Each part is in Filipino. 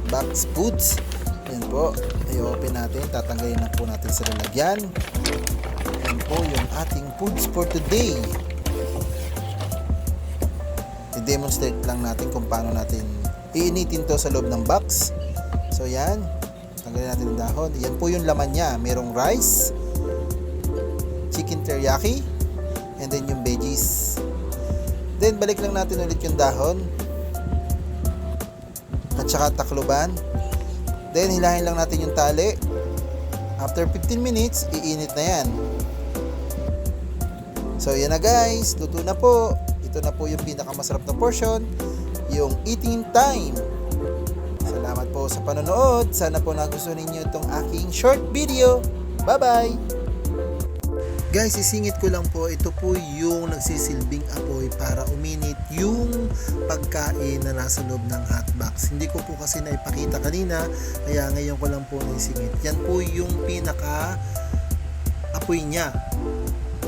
hotbox foods. Yan po, i-open natin, tatanggalin na po natin sa lalagyan. Yan po yung ating foods for today. I-demonstrate lang natin kung paano natin iinitin to sa loob ng box. So yan, tanggalin natin yung dahon. Yan po yung laman niya, merong rice, chicken teriyaki, and then yung veggies. Then balik lang natin ulit yung dahon at saka takluban. Then hilahin lang natin yung tali. After 15 minutes, iinit na yan. So yan na guys, luto na po. Ito na po yung pinakamasarap na portion, yung eating time. Salamat po sa panonood. Sana po nagustuhan ninyo itong aking short video. Bye bye! Guys, isingit ko lang po, ito po yung nagsisilbing apoy para uminit yung pagkain na nasa loob ng hotbox. Hindi ko po kasi naipakita kanina, kaya ngayon ko lang po naisingit. Yan po yung pinaka apoy niya.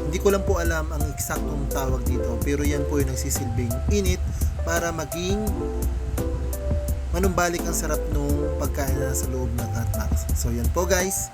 Hindi ko lang po alam ang eksaktong tawag dito, pero yan po yung nagsisilbing init para maging manumbalik ang sarap nung pagkain na nasa loob ng hotbox. So yan po guys.